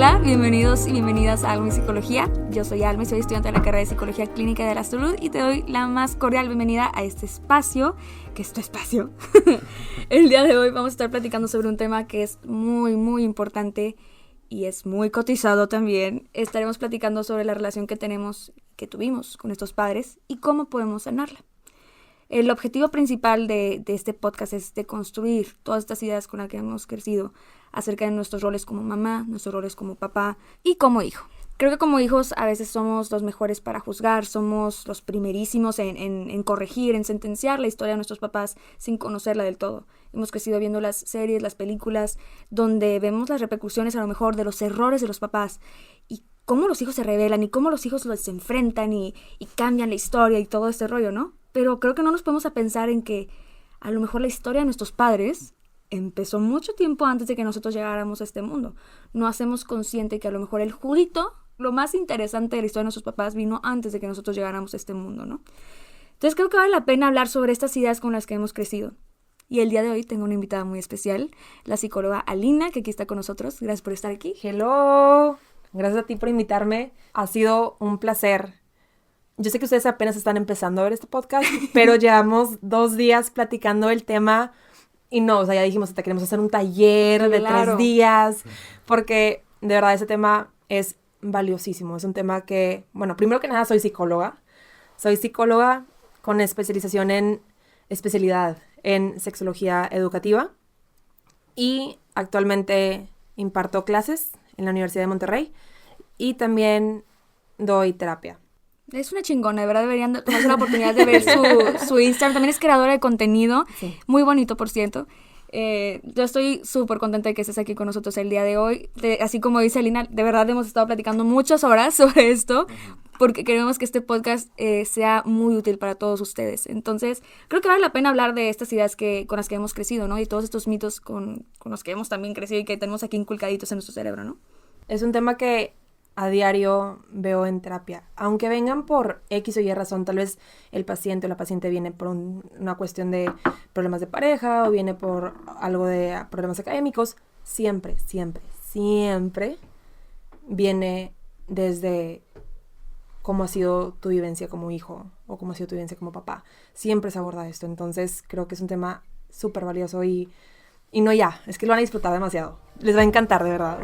Hola, bienvenidos y bienvenidas a Alma y Psicología. Yo soy Alma y soy estudiante de la carrera de Psicología Clínica de la Salud y te doy la más cordial bienvenida a este espacio, que es tu espacio. El día de hoy vamos a estar platicando sobre un tema que es muy importante y es muy cotizado también. Estaremos platicando sobre la relación que tuvimos con nuestros padres y cómo podemos sanarla. El objetivo principal de este podcast es de construir todas estas ideas con las que hemos crecido acerca de nuestros roles como mamá, nuestros roles como papá y como hijo. Creo que como hijos a veces somos los mejores para juzgar, somos los primerísimos en corregir, en sentenciar la historia de nuestros papás sin conocerla del todo. Hemos crecido viendo las series, las películas, donde vemos las repercusiones a lo mejor de los errores de los papás y cómo los hijos se rebelan y cómo los hijos los enfrentan y cambian la historia y todo este rollo, ¿no? Pero creo que no nos podemos a pensar en que a lo mejor la historia de nuestros padres empezó mucho tiempo antes de que nosotros llegáramos a este mundo. No hacemos consciente que a lo mejor el juguito, lo más interesante de la historia de nuestros papás, vino antes de que nosotros llegáramos a este mundo, ¿no? Entonces creo que vale la pena hablar sobre estas ideas con las que hemos crecido. Y el día de hoy tengo una invitada muy especial, la psicóloga Alina, que aquí está con nosotros. Gracias por estar aquí. Hello, gracias a ti por invitarme. Ha sido un placer. Yo sé que ustedes apenas están empezando a ver este podcast, pero llevamos 2 días platicando el tema y no, o sea, ya dijimos, hasta queremos hacer un taller de 3 días, porque de verdad ese tema es valiosísimo. Es un tema que, bueno, primero que nada soy psicóloga con especialidad en sexología educativa y actualmente imparto clases en la Universidad de Monterrey y también doy terapia. Es una chingona, de verdad deberían tener la oportunidad de ver su Instagram. También es creadora de contenido, sí. Muy bonito, por cierto. Yo estoy súper contenta de que estés aquí con nosotros el día de hoy. Así como dice Alina, de verdad hemos estado platicando muchas horas sobre esto, porque queremos que este podcast sea muy útil para todos ustedes. Entonces, creo que vale la pena hablar de estas ideas con las que hemos crecido, ¿no? Y todos estos mitos con los que hemos también crecido y que tenemos aquí inculcaditos en nuestro cerebro, ¿no? Es un tema que a diario veo en terapia, aunque vengan por X o Y razón, tal vez el paciente o la paciente viene por una cuestión de problemas de pareja o viene por algo de problemas académicos, siempre viene desde cómo ha sido tu vivencia como hijo o cómo ha sido tu vivencia como papá. Siempre se aborda esto, entonces creo que es un tema súper valioso y no es que lo van a disfrutar demasiado. Les va a encantar, de verdad.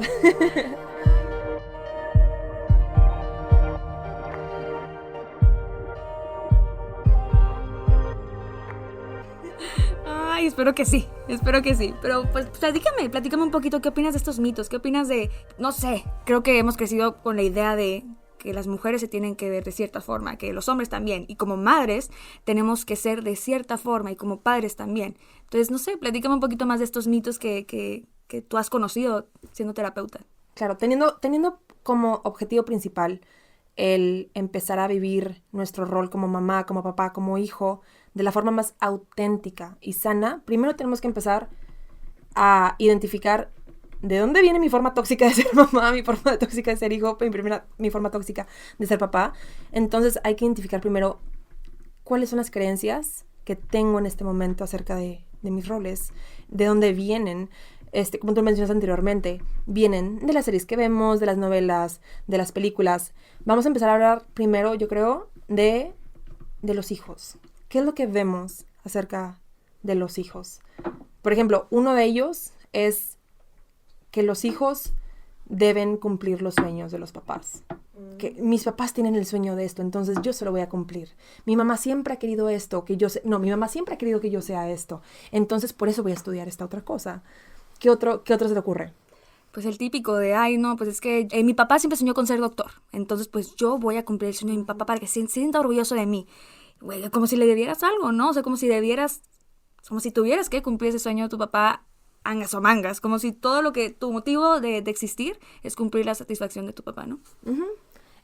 Ay, espero que sí. Pero pues platícame un poquito, ¿qué opinas de estos mitos? ¿Qué opinas de, no sé, creo que hemos crecido con la idea de que las mujeres se tienen que ver de cierta forma, que los hombres también, y como madres tenemos que ser de cierta forma, y como padres también. Entonces, no sé, platícame un poquito más de estos mitos que tú has conocido siendo terapeuta. Claro, teniendo como objetivo principal el empezar a vivir nuestro rol como mamá, como papá, como hijo, de la forma más auténtica y sana, primero tenemos que empezar a identificar de dónde viene mi forma tóxica de ser mamá, mi forma tóxica de ser hijo, mi forma tóxica de ser papá. Entonces hay que identificar primero cuáles son las creencias que tengo en este momento acerca de mis roles, de dónde vienen. Como tú mencionas anteriormente, vienen de las series que vemos, de las novelas, de las películas. Vamos a empezar a hablar primero, yo creo, de los hijos. ¿Qué es lo que vemos acerca de los hijos? Por ejemplo, uno de ellos es que los hijos deben cumplir los sueños de los papás. Que mis papás tienen el sueño de esto, entonces yo se lo voy a cumplir. Mi mamá siempre ha querido esto, mi mamá siempre ha querido que yo sea esto. Entonces por eso voy a estudiar esta otra cosa. ¿Qué otro se te ocurre? Pues el típico de, pues es que mi papá siempre soñó con ser doctor. Entonces, pues yo voy a cumplir el sueño de mi papá para que se sienta orgulloso de mí. Güey, como si le debieras algo, ¿no? O sea, como si tuvieras que cumplir ese sueño de tu papá, angas o mangas. Como si todo lo que, tu motivo de existir es cumplir la satisfacción de tu papá, ¿no? Uh-huh.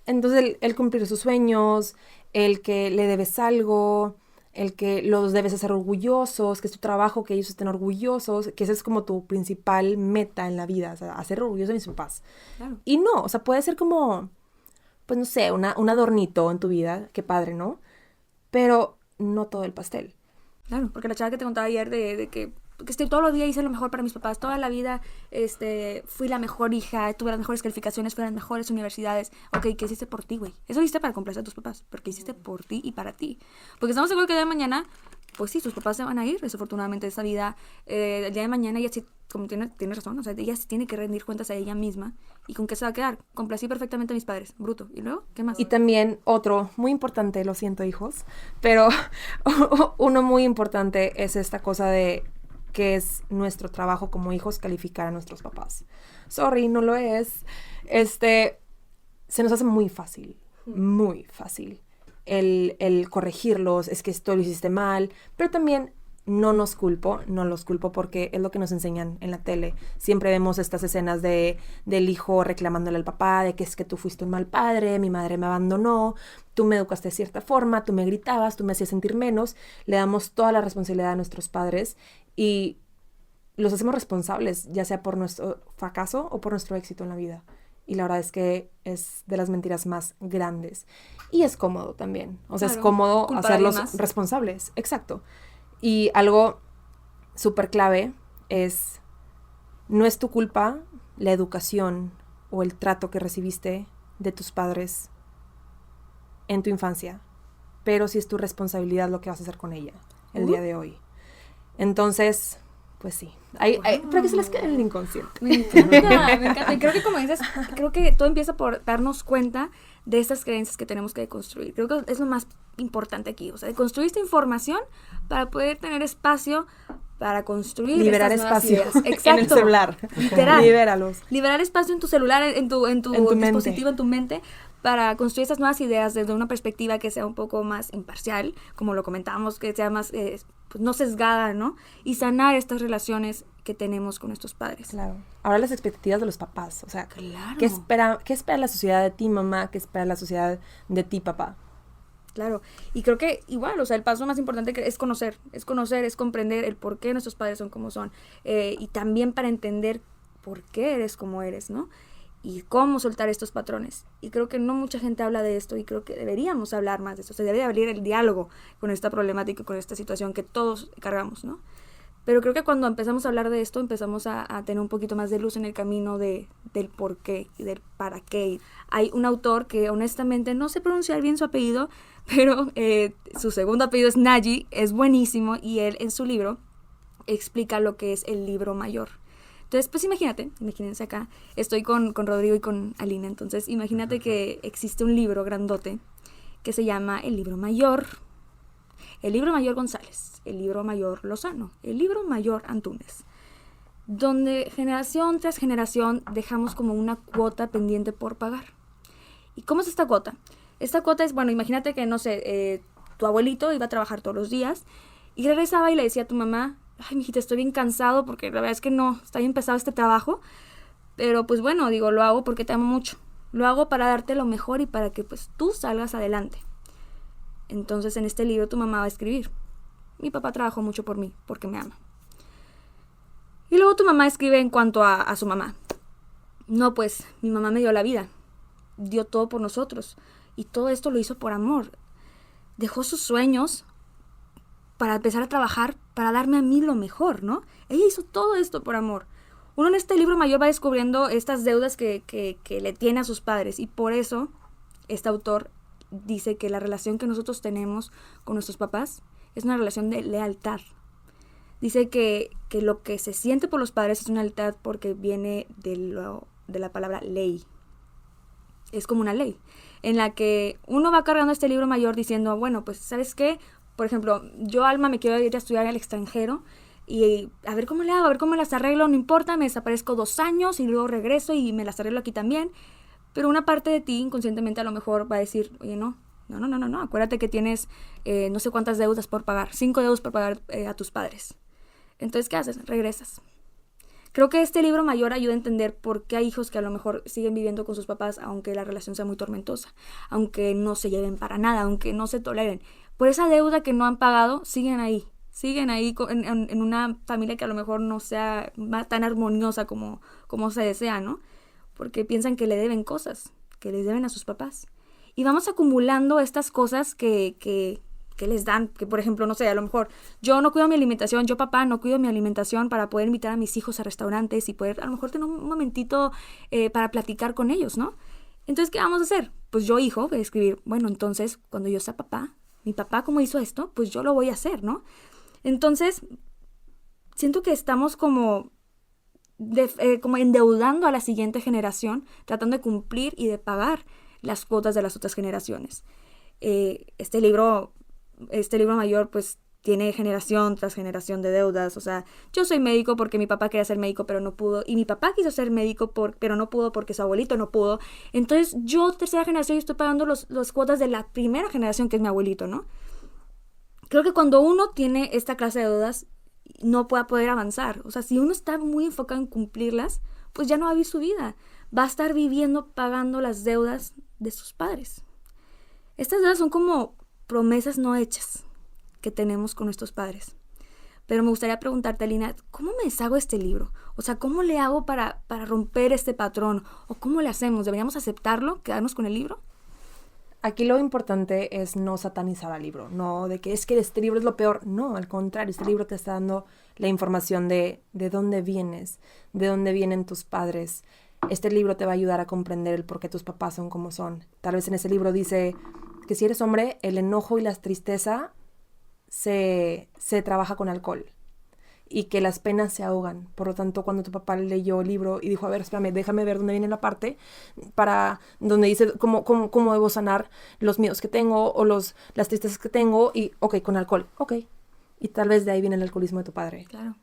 Entonces, el cumplir sus sueños, el que le debes algo, el que los debes hacer orgullosos, que es tu trabajo, que ellos estén orgullosos, que esa es como tu principal meta en la vida, o sea, hacer orgullosos a mis papás. Claro. Y no, o sea, puede ser como, pues no sé, un adornito en tu vida, qué padre, ¿no? Pero no todo el pastel. Claro, porque la chava que te contaba ayer de que todos los días hice lo mejor para mis papás, toda la vida fui la mejor hija, tuve las mejores calificaciones, fui a las mejores universidades. Ok, ¿qué hiciste por ti, güey? Eso hiciste para complacer a tus papás, porque hiciste por ti y para ti. Porque estamos seguros que el día de mañana, pues sí, tus papás se van a ir, desafortunadamente, de esta vida. El día de mañana ella sí, como tienes razón, o sea, ella sí tiene que rendir cuentas a ella misma. ¿Y con qué se va a quedar? Complací perfectamente a mis padres, bruto. ¿Y luego? ¿Qué más? Y también otro, muy importante, lo siento, hijos, pero uno muy importante es esta cosa de que es nuestro trabajo como hijos calificar a nuestros papás. Sorry, no lo es. Se nos hace muy fácil el corregirlos, es que esto lo hiciste mal, pero también no los culpo porque es lo que nos enseñan en la tele. Siempre vemos estas escenas del hijo reclamándole al papá, de que es que tú fuiste un mal padre, mi madre me abandonó, tú me educaste de cierta forma, tú me gritabas, tú me hacías sentir menos. Le damos toda la responsabilidad a nuestros padres y los hacemos responsables, ya sea por nuestro fracaso o por nuestro éxito en la vida. Y la verdad es que es de las mentiras más grandes. Y es cómodo también. O sea, claro, es cómodo hacerlos responsables. Exacto. Y algo súper clave es, no es tu culpa la educación o el trato que recibiste de tus padres en tu infancia, pero sí es tu responsabilidad lo que vas a hacer con ella el día de hoy. Entonces, pues sí, para que se les quede en el inconsciente. Me encanta. Y creo que como dices, creo que todo empieza por darnos cuenta de estas creencias que tenemos que deconstruir. Creo que es lo más importante aquí. O sea, deconstruir esta información para poder tener espacio para construir liberar estas espacio nuevas ideas. Exacto. En el celular. Literal. Libéralos. Liberar espacio en tu celular, en tu dispositivo, en tu mente, para construir estas nuevas ideas desde una perspectiva que sea un poco más imparcial, como lo comentábamos, que sea más pues no sesgada, ¿no? Y sanar estas relaciones que tenemos con nuestros padres. Claro. Ahora las expectativas de los papás, o sea, claro. ¿qué espera la sociedad de ti, mamá? ¿Qué espera la sociedad de ti, papá? Claro, y creo que igual, o sea, el paso más importante es conocer, es comprender el por qué nuestros padres son como son, y también para entender por qué eres como eres, ¿no? Y cómo soltar estos patrones. Y creo que no mucha gente habla de esto y creo que deberíamos hablar más de esto. Se debería abrir el diálogo con esta problemática, con esta situación que todos cargamos, ¿no? Pero creo que cuando empezamos a hablar de esto, empezamos a tener un poquito más de luz en el camino del por qué y del para qué. Hay un autor que honestamente no sé pronunciar bien su apellido, pero su segundo apellido es Nagy, es buenísimo, y él en su libro explica lo que es el libro mayor. Entonces, pues imagínense acá, estoy con Rodrigo y con Alina, entonces imagínate que existe un libro grandote que se llama el libro mayor González, el libro mayor Lozano, el libro mayor Antúnez, donde generación tras generación dejamos como una cuota pendiente por pagar. ¿Y cómo es esta cuota? Esta cuota es, bueno, imagínate que, no sé, tu abuelito iba a trabajar todos los días y regresaba y le decía a tu mamá, ay, mijita, estoy bien cansado porque la verdad es que no, está bien pesado este trabajo, pero pues bueno, digo, lo hago porque te amo mucho, lo hago para darte lo mejor y para que pues tú salgas adelante. Entonces en este libro tu mamá va a escribir, mi papá trabajó mucho por mí, porque me ama. Y luego tu mamá escribe en cuanto a su mamá, no, pues mi mamá me dio la vida, dio todo por nosotros y todo esto lo hizo por amor, dejó sus sueños para empezar a trabajar, para darme a mí lo mejor, ¿no? Ella hizo todo esto por amor. Uno en este libro mayor va descubriendo estas deudas que le tiene a sus padres, y por eso este autor dice que la relación que nosotros tenemos con nuestros papás es una relación de lealtad. Dice que lo que se siente por los padres es una lealtad porque viene de la palabra ley. Es como una ley en la que uno va cargando este libro mayor diciendo, bueno, pues, ¿sabes qué? Por ejemplo, yo, Alma, me quiero ir a estudiar al extranjero y a ver cómo le hago, a ver cómo las arreglo, no importa, me desaparezco 2 años y luego regreso y me las arreglo aquí también. Pero una parte de ti inconscientemente a lo mejor va a decir, oye, no, acuérdate que tienes no sé cuántas deudas por pagar, 5 deudas por pagar a tus padres. Entonces, ¿qué haces? Regresas. Creo que este libro mayor ayuda a entender por qué hay hijos que a lo mejor siguen viviendo con sus papás aunque la relación sea muy tormentosa, aunque no se lleven para nada, aunque no se toleren. Por esa deuda que no han pagado, siguen ahí en una familia que a lo mejor no sea tan armoniosa como se desea, ¿no? Porque piensan que le deben cosas, que les deben a sus papás. Y vamos acumulando estas cosas que que les dan, que por ejemplo, no sé, a lo mejor yo no cuido mi alimentación, yo papá no cuido mi alimentación para poder invitar a mis hijos a restaurantes y poder a lo mejor tener un momentito para platicar con ellos, ¿no? Entonces, ¿qué vamos a hacer? Pues yo, hijo, voy a escribir, bueno, entonces, cuando yo sea papá, mi papá como hizo esto, pues yo lo voy a hacer, ¿no? Entonces, siento que estamos como endeudando a la siguiente generación, tratando de cumplir y de pagar las cuotas de las otras generaciones. Este libro mayor, pues, tiene generación tras generación de deudas. O sea, yo soy médico porque mi papá quería ser médico, pero no pudo. Y mi papá quiso ser médico, pero no pudo porque su abuelito no pudo. Entonces, yo, tercera generación, estoy pagando las cuotas de la primera generación, que es mi abuelito, ¿no? Creo que cuando uno tiene esta clase de deudas, no pueda poder avanzar. O sea, si uno está muy enfocado en cumplirlas, pues ya no va a vivir su vida. Va a estar viviendo pagando las deudas de sus padres. Estas deudas son como promesas no hechas que tenemos con nuestros padres. Pero me gustaría preguntarte, Alina, ¿cómo me deshago de este libro? O sea, ¿cómo le hago para romper este patrón? ¿O cómo le hacemos? ¿Deberíamos aceptarlo? ¿Quedarnos con el libro? Aquí lo importante es no satanizar al libro, no de que es que este libro es lo peor. No, al contrario, este libro te está dando la información de dónde vienes, de dónde vienen tus padres. Este libro te va a ayudar a comprender el por qué tus papás son como son. Tal vez en ese libro dice que si eres hombre, el enojo y la tristeza se trabaja con alcohol y que las penas se ahogan. Por lo tanto, cuando tu papá leyó el libro y dijo, a ver, espérame, déjame ver dónde viene la parte para donde dice cómo debo sanar los miedos que tengo o las tristezas que tengo, y ok, con alcohol, ok. Y tal vez de ahí viene el alcoholismo de tu padre. Claro.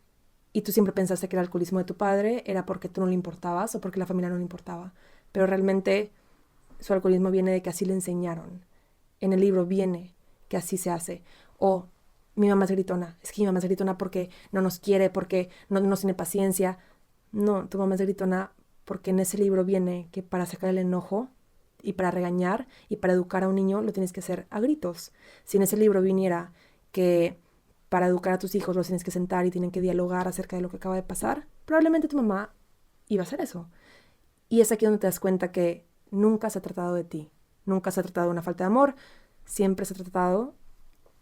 Y tú siempre pensaste que el alcoholismo de tu padre era porque tú no le importabas o porque la familia no le importaba. Pero realmente su alcoholismo viene de que así le enseñaron. En el libro viene que así se hace. O mi mamá es gritona. Es que mi mamá es gritona porque no nos quiere, porque no tiene paciencia. No, tu mamá es gritona porque en ese libro viene que para sacar el enojo y para regañar y para educar a un niño lo tienes que hacer a gritos. Si en ese libro viniera que para educar a tus hijos los tienes que sentar y tienen que dialogar acerca de lo que acaba de pasar, probablemente tu mamá iba a hacer eso. Y es aquí donde te das cuenta que nunca se ha tratado de ti. Nunca se ha tratado de una falta de amor. Siempre se ha tratado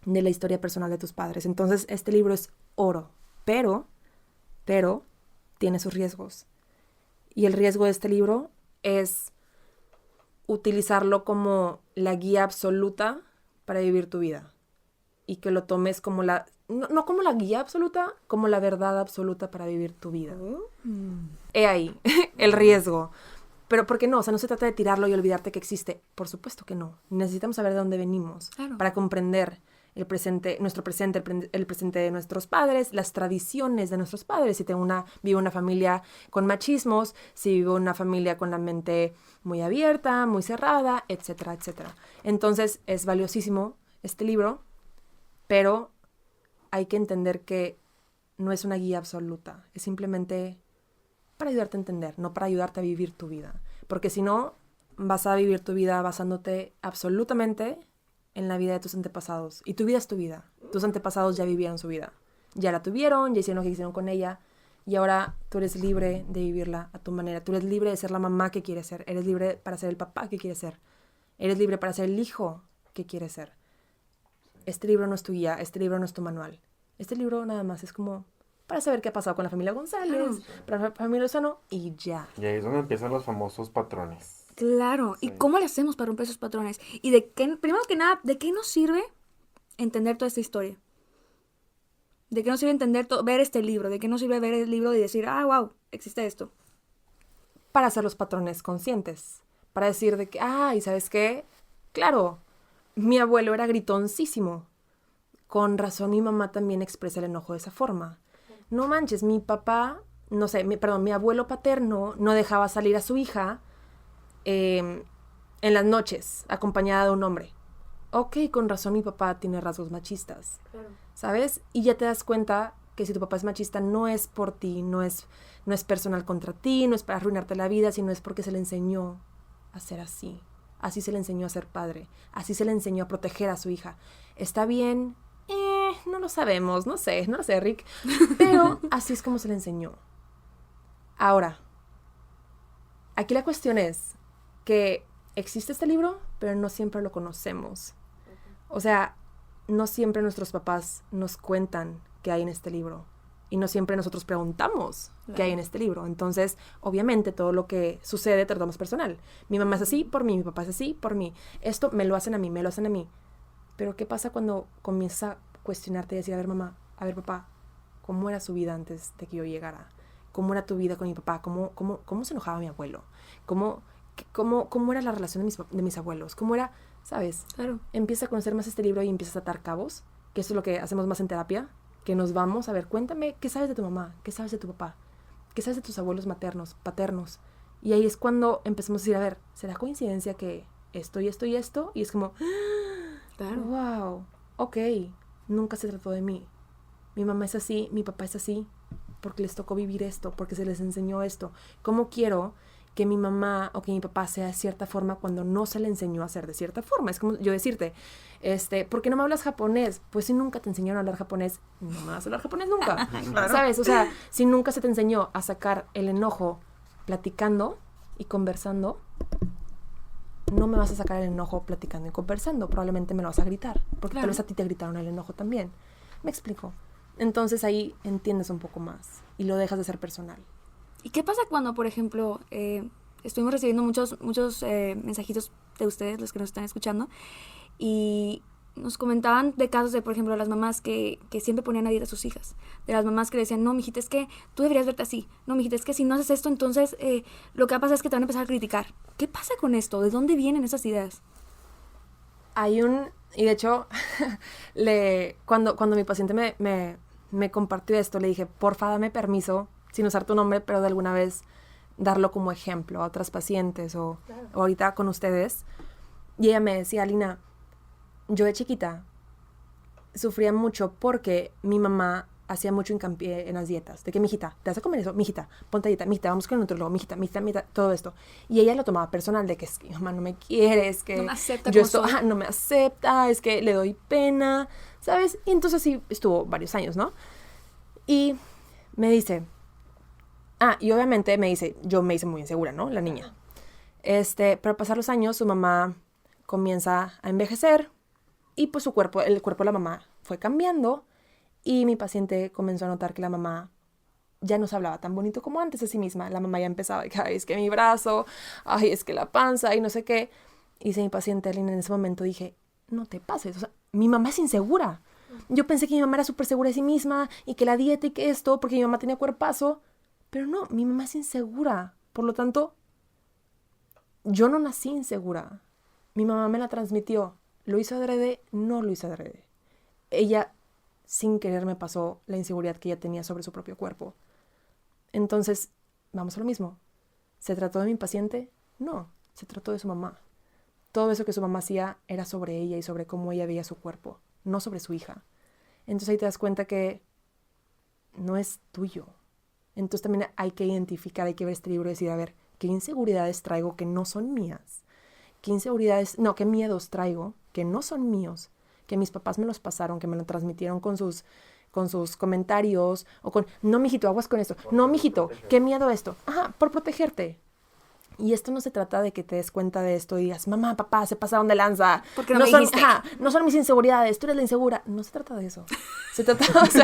de la historia personal de tus padres. Entonces, este libro es oro, pero tiene sus riesgos. Y el riesgo de este libro es utilizarlo como la guía absoluta para vivir tu vida. Y que lo tomes como no como la guía absoluta, como la verdad absoluta para vivir tu vida. He ahí el riesgo. Pero ¿por qué no? O sea, no se trata de tirarlo y olvidarte que existe. Por supuesto que no. Necesitamos saber de dónde venimos, claro, para comprender el presente, nuestro presente, el presente de nuestros padres, las tradiciones de nuestros padres. Si vivo una familia con machismos, si vivo una familia con la mente muy abierta, muy cerrada, etcétera, etcétera. Entonces, es valiosísimo este libro, pero hay que entender que no es una guía absoluta. Es simplemente para ayudarte a entender, no para ayudarte a vivir tu vida. Porque si no, vas a vivir tu vida basándote absolutamente en la vida de tus antepasados. Y tu vida es tu vida. Tus antepasados ya vivieron su vida. Ya la tuvieron, ya hicieron lo que hicieron con ella. Y ahora tú eres libre de vivirla a tu manera. Tú eres libre de ser la mamá que quieres ser. Eres libre para ser el papá que quieres ser. Eres libre para ser el hijo que quieres ser. Este libro no es tu guía. Este libro no es tu manual. Este libro nada más es como para saber qué ha pasado con la familia González, para la familia Lozano, y ya. Y ahí es donde empiezan los famosos patrones. Claro. Sí. ¿Y cómo le hacemos para romper esos patrones? Y primero que nada, ¿de qué nos sirve entender toda esta historia? ¿De qué nos sirve ver este libro? ¿De qué nos sirve ver el libro y decir, wow, existe esto? Para hacer los patrones conscientes. Para decir de que, ¿y sabes qué? Claro, mi abuelo era gritoncísimo. Con razón mi mamá también expresa el enojo de esa forma. No manches, mi papá, mi abuelo paterno no dejaba salir a su hija en las noches, acompañada de un hombre. Ok, con razón mi papá tiene rasgos machistas. Claro. ¿Sabes? Y ya te das cuenta que si tu papá es machista no es por ti, no es personal contra ti, no es para arruinarte la vida, sino es porque se le enseñó a ser así. Así se le enseñó a ser padre. Así se le enseñó a proteger a su hija. ¿Está bien? No lo sabemos, no sé, Rick. Pero así es como se le enseñó. Ahora, aquí la cuestión es que existe este libro, pero no siempre lo conocemos. O sea, no siempre nuestros papás nos cuentan qué hay en este libro. Y no siempre nosotros preguntamos qué hay en este libro. Entonces, obviamente, todo lo que sucede te lo tomas personal. Mi mamá es así por mí, mi papá es así por mí. Esto me lo hacen a mí, me lo hacen a mí. Pero, ¿qué pasa cuando comienzas a cuestionarte y decir, a ver, mamá, a ver, papá, ¿cómo era su vida antes de que yo llegara? ¿Cómo era tu vida con mi papá? ¿Cómo se enojaba mi abuelo? ¿Cómo era la relación de mis abuelos? ¿Cómo era, sabes? Claro. Empieza a conocer más este libro y empiezas a atar cabos, que eso es lo que hacemos más en terapia, que nos vamos a ver, cuéntame, ¿qué sabes de tu mamá? ¿Qué sabes de tu papá? ¿Qué sabes de tus abuelos maternos, paternos? Y ahí es cuando empezamos a decir, a ver, ¿será coincidencia que esto y esto y esto? Y es como, Claro. wow, ok, nunca se trató de mí. Mi mamá es así, mi papá es así, porque les tocó vivir esto, porque se les enseñó esto. ¿Cómo quiero que mi mamá o que mi papá sea de cierta forma cuando no se le enseñó a ser de cierta forma? Es como yo decirte, ¿por qué no me hablas japonés? Pues si nunca te enseñaron a hablar japonés, no me vas a hablar japonés nunca. Claro. ¿Sabes? O sea, si nunca se te enseñó a sacar el enojo platicando y conversando, no me vas a sacar el enojo platicando y conversando. Probablemente me lo vas a gritar, porque Claro. tal vez a ti te gritaron el enojo también. ¿Me explico? Entonces ahí entiendes un poco más y lo dejas de ser personal. ¿Y qué pasa cuando, por ejemplo, estuvimos recibiendo muchos mensajitos de ustedes, los que nos están escuchando, y nos comentaban de casos de, por ejemplo, las mamás que siempre ponían a dieta a sus hijas, de las mamás que decían, no, mijita, es que tú deberías verte así, no, mijita, es que si no haces esto, entonces lo que va a pasar es que te van a empezar a criticar. ¿Qué pasa con esto? ¿De dónde vienen esas ideas? Y de hecho, cuando mi paciente me compartió esto, le dije, porfa, dame permiso, sin usar tu nombre, pero de alguna vez darlo como ejemplo a otras pacientes o ahorita con ustedes. Y ella me decía, Lina, yo de chiquita sufría mucho porque mi mamá hacía mucho hincapié en las dietas. De que, mijita, ¿te vas a comer eso? Mijita, ponte a dieta. Mijita, vamos con el nutriólogo. Mijita, todo esto. Y ella lo tomaba personal de que es que mi mamá no me quiere, es que No me acepta yo como soy. no me acepta, es que le doy pena, ¿sabes? Y entonces sí estuvo varios años, ¿no? Y me dice, y obviamente me dice, yo me hice muy insegura, ¿no? La niña. Pero al pasar los años, su mamá comienza a envejecer y pues el cuerpo de la mamá fue cambiando y mi paciente comenzó a notar que la mamá ya no se hablaba tan bonito como antes de sí misma. La mamá ya empezaba, ay, es que mi brazo, ay, es que la panza y no sé qué. Y dice mi paciente, Aline, en ese momento dije, no te pases, o sea, mi mamá es insegura. Yo pensé que mi mamá era súper segura de sí misma y que la dieta y que esto, porque mi mamá tenía cuerpazo. Pero no, mi mamá es insegura. Por lo tanto, yo no nací insegura. Mi mamá me la transmitió. ¿Lo hizo adrede? No lo hizo adrede. Ella, sin querer, me pasó la inseguridad que ella tenía sobre su propio cuerpo. Entonces, vamos a lo mismo. ¿Se trató de mi paciente? No, se trató de su mamá. Todo eso que su mamá hacía era sobre ella y sobre cómo ella veía su cuerpo, no sobre su hija. Entonces ahí te das cuenta que no es tuyo. Entonces también hay que identificar, hay que ver este libro y decir, a ver, ¿qué inseguridades traigo que no son mías? ¿Qué miedos traigo que no son míos? Que mis papás me los pasaron, que me lo transmitieron con sus comentarios, o con, no, mijito, aguas con esto. No, mijito, qué miedo esto. Ajá, por protegerte. Y esto no se trata de que te des cuenta de esto y digas, mamá, papá, se pasaron de lanza. Porque no me dijiste. No son mis inseguridades, tú eres la insegura. No se trata de eso. Se trata, o sea,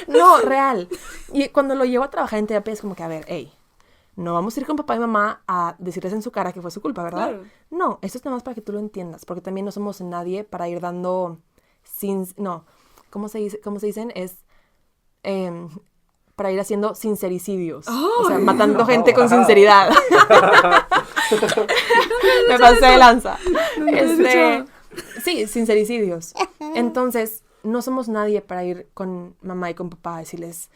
no, real. Y cuando lo llevo a trabajar en terapia es como que, a ver, hey, no vamos a ir con papá y mamá a decirles en su cara que fue su culpa, ¿verdad? Claro. No, esto es nada más para que tú lo entiendas, porque también no somos nadie para ir dando ¿cómo se dicen? Es para ir haciendo sincericidios. O sea, matando gente con sinceridad. Me pasé de lanza. Sí, sincericidios. Entonces, no somos nadie para ir con mamá y con papá a decirles,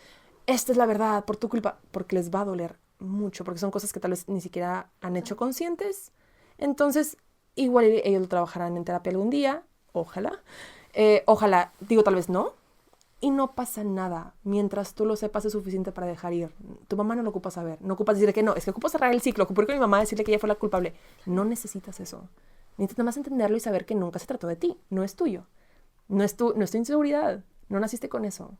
esta es la verdad, por tu culpa, porque les va a doler mucho, porque son cosas que tal vez ni siquiera han hecho conscientes. Entonces, igual ellos lo trabajarán en terapia algún día, ojalá. Ojalá, digo tal vez no. Y no pasa nada. Mientras tú lo sepas es suficiente para dejar ir. Tu mamá no lo ocupa saber. No ocupas decirle que no. Es que ocupas cerrar el ciclo. Ocupo ir con mi mamá a decirle que ella fue la culpable. No necesitas eso. Necesitas nada más entenderlo y saber que nunca se trató de ti. No es tuyo. No es tu inseguridad. No naciste con eso.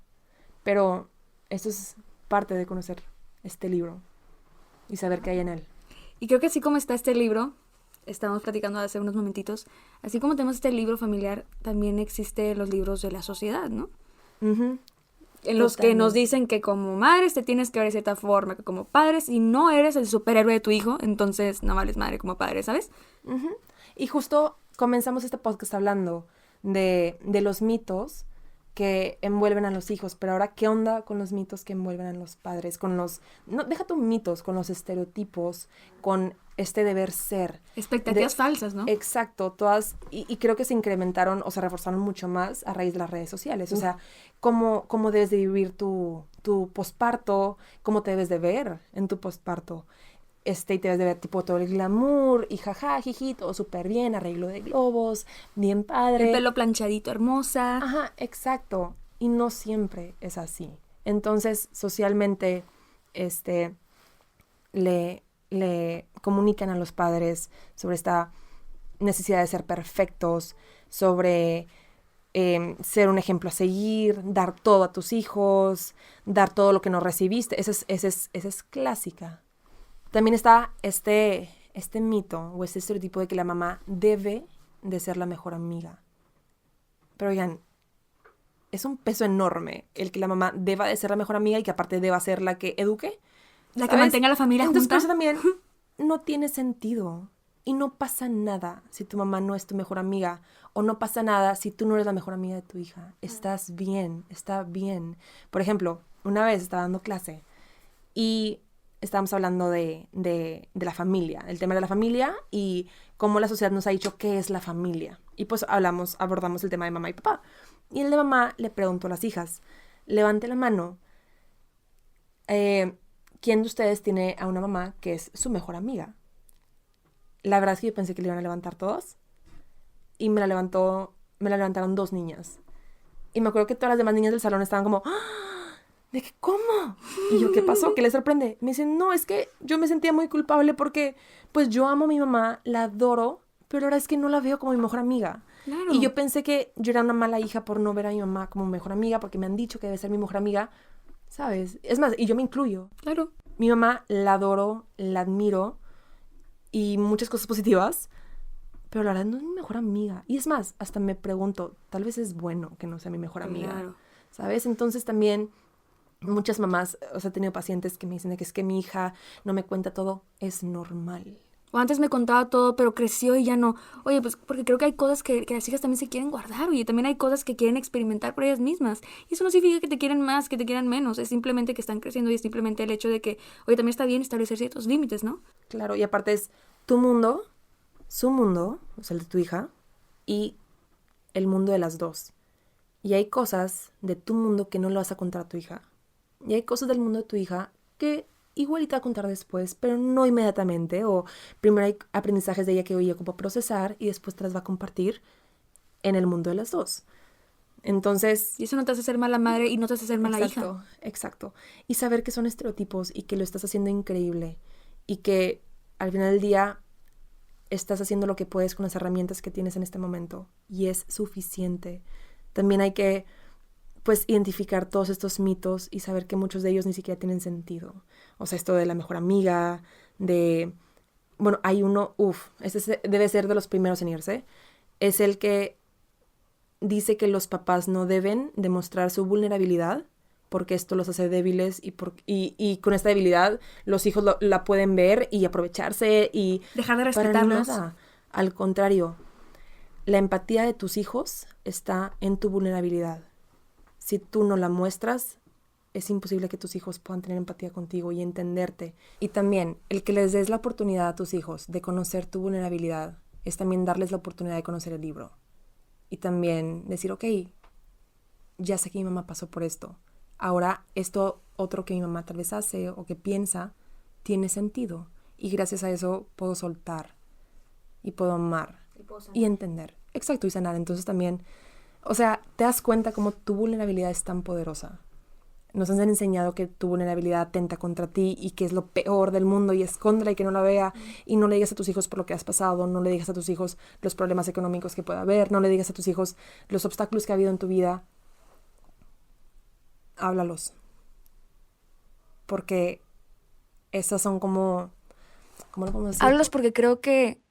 Pero esto es parte de conocer este libro y saber qué hay en él. Y creo que así como está este libro, estábamos platicando hace unos momentitos, así como tenemos este libro familiar, también existen los libros de la sociedad, ¿no? Ujú. En los que nos Totalmente. dicen que como madres te tienes que ver de cierta forma, que como padres, si no eres el superhéroe de tu hijo, entonces no vales madre como padre, ¿sabes? Ujú. Y justo comenzamos este podcast hablando de los mitos que envuelven a los hijos, pero ahora, ¿qué onda con los mitos que envuelven a los padres? Con los, no, deja tus mitos, con los estereotipos, con este deber ser. Expectativas falsas, ¿no? Exacto, todas, y creo que se incrementaron o se reforzaron mucho más a raíz de las redes sociales. O sea, cómo debes de vivir tu posparto, cómo te debes de ver en tu posparto. Y te debes de ver tipo todo el glamour y jaja, jiji, todo súper bien, arreglo de globos, bien padre. El pelo planchadito, hermosa. Ajá, exacto. Y no siempre es así. Entonces, socialmente, le comunican a los padres sobre esta necesidad de ser perfectos, sobre ser un ejemplo a seguir, dar todo a tus hijos, dar todo lo que no recibiste. Esa es clásica. También está este mito o este estereotipo de que la mamá debe de ser la mejor amiga. Pero oigan, es un peso enorme el que la mamá deba de ser la mejor amiga y que aparte deba ser la que eduque. La que ¿Sabes? mantenga a la familia Entonces, por junta. eso también no tiene sentido. Y no pasa nada si tu mamá no es tu mejor amiga. O no pasa nada si tú no eres la mejor amiga de tu hija. Estás bien, está bien. Por ejemplo, una vez estaba dando clase y estábamos hablando de la familia, el tema de la familia y cómo la sociedad nos ha dicho qué es la familia. Y pues abordamos el tema de mamá y papá. Y el de mamá le preguntó a las hijas, levante la mano, ¿quién de ustedes tiene a una mamá que es su mejor amiga? La verdad es que yo pensé que le iban a levantar todos y me la levantaron 2 niñas. Y me acuerdo que todas las demás niñas del salón estaban como, ¡ah! ¿De qué cómo? Y yo, ¿qué pasó? ¿Qué les sorprende? Me dicen, no, es que yo me sentía muy culpable porque pues yo amo a mi mamá, la adoro, pero ahora es que no la veo como mi mejor amiga. Claro. Y yo pensé que yo era una mala hija por no ver a mi mamá como mejor amiga, porque me han dicho que debe ser mi mejor amiga, ¿sabes? Es más, y yo me incluyo. Claro. Mi mamá la adoro, la admiro y muchas cosas positivas, pero la verdad no es mi mejor amiga. Y es más, hasta me pregunto, tal vez es bueno que no sea mi mejor amiga, Claro. ¿sabes? Entonces también muchas mamás, o sea, he tenido pacientes que me dicen de que es que mi hija no me cuenta todo, es normal. O antes me contaba todo, pero creció y ya no. Oye, pues porque creo que hay cosas que las hijas también se quieren guardar. Oye, también hay cosas que quieren experimentar por ellas mismas. Y eso no significa que te quieren más, que te quieran menos. Es simplemente que están creciendo y es simplemente el hecho de que, oye, también está bien establecer ciertos límites, ¿no? Claro, y aparte es tu mundo, su mundo, o sea, el de tu hija, y el mundo de las dos. Y hay cosas de tu mundo que no le vas a contar a tu hija. Y hay cosas del mundo de tu hija que igual y te va a contar después, pero no inmediatamente. O primero hay aprendizajes de ella que ella ocupa procesar y después te las va a compartir en el mundo de las dos. Entonces, Y eso no te hace ser mala madre y no te hace ser mala hija. exacto. Y saber que son estereotipos y que lo estás haciendo increíble. Y que al final del día estás haciendo lo que puedes con las herramientas que tienes en este momento. Y es suficiente. También hay que pues identificar todos estos mitos y saber que muchos de ellos ni siquiera tienen sentido. O sea, esto de la mejor amiga, bueno, hay uno, debe ser de los primeros en irse. Es el que dice que los papás no deben demostrar su vulnerabilidad porque esto los hace débiles y con esta debilidad los hijos la pueden ver y aprovecharse y Dejar de para respetarlos. nada. Al contrario, la empatía de tus hijos está en tu vulnerabilidad. Si tú no la muestras, es imposible que tus hijos puedan tener empatía contigo y entenderte. Y también, el que les des la oportunidad a tus hijos de conocer tu vulnerabilidad es también darles la oportunidad de conocer el libro. Y también decir, ok, ya sé que mi mamá pasó por esto. Ahora esto otro que mi mamá tal vez hace o que piensa tiene sentido. Y gracias a eso puedo soltar y puedo amar y entender. Exacto, y sanar. Entonces también, o sea, te das cuenta cómo tu vulnerabilidad es tan poderosa. Nos han enseñado que tu vulnerabilidad atenta contra ti y que es lo peor del mundo y escóndela y que no la vea y no le digas a tus hijos por lo que has pasado, no le digas a tus hijos los problemas económicos que pueda haber, no le digas a tus hijos los obstáculos que ha habido en tu vida. Háblalos. Porque esas son como... ¿Cómo lo podemos decir? Háblalos porque creo que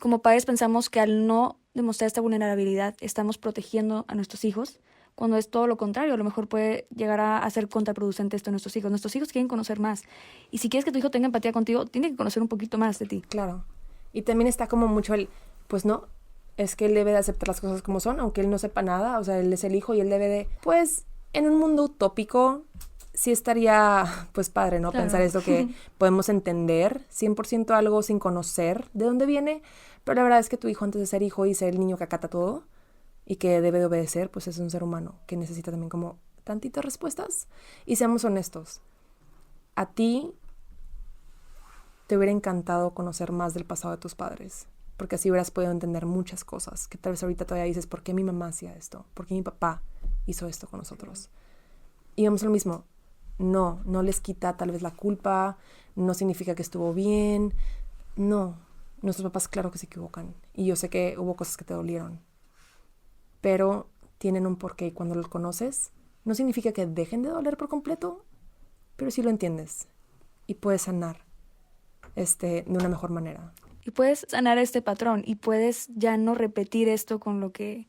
como padres pensamos que al no demostrar esta vulnerabilidad estamos protegiendo a nuestros hijos, cuando es todo lo contrario. A lo mejor puede llegar a ser contraproducente esto a nuestros hijos. Nuestros hijos quieren conocer más. Y si quieres que tu hijo tenga empatía contigo, tiene que conocer un poquito más de ti. Claro. Y también está como mucho pues no, es que él debe de aceptar las cosas como son, aunque él no sepa nada. O sea, él es el hijo y él debe de, pues, en un mundo utópico, sí estaría, pues, padre, ¿no? Claro. Pensar esto que podemos entender 100% algo sin conocer de dónde viene. Pero la verdad es que tu hijo, antes de ser hijo y ser el niño que acata todo y que debe de obedecer, pues es un ser humano que necesita también como tantitas respuestas. Y seamos honestos, a ti te hubiera encantado conocer más del pasado de tus padres, porque así hubieras podido entender muchas cosas que tal vez ahorita todavía dices, ¿por qué mi mamá hacía esto? ¿Por qué mi papá hizo esto con nosotros? Y vamos a lo mismo, no les quita tal vez la culpa, no significa que estuvo bien, no, nuestros papás claro que se equivocan, y yo sé que hubo cosas que te dolieron, pero tienen un porqué, y cuando lo conoces, no significa que dejen de doler por completo, pero sí lo entiendes, y puedes sanar de una mejor manera. Y puedes sanar este patrón y puedes ya no repetir esto con lo que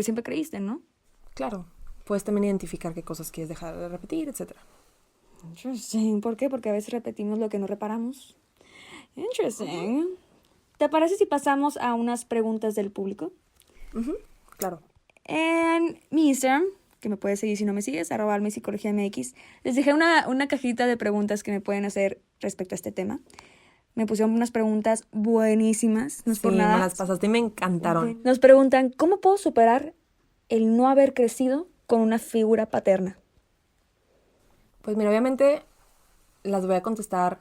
siempre creíste, ¿no? Claro, puedes también identificar qué cosas quieres dejar de repetir, etc. Interesting. ¿Por qué? Porque a veces repetimos lo que no reparamos. Interesting. ¿Te parece si pasamos a unas preguntas del público? Claro. En mi Instagram, que me puedes seguir si no me sigues, @almipsicologiamx, les dejé una cajita de preguntas que me pueden hacer respecto a este tema. Me pusieron unas preguntas buenísimas, no es por nada. Me las pasaste y me encantaron. Nos preguntan, ¿cómo puedo superar el no haber crecido con una figura paterna? Pues mira, obviamente las voy a contestar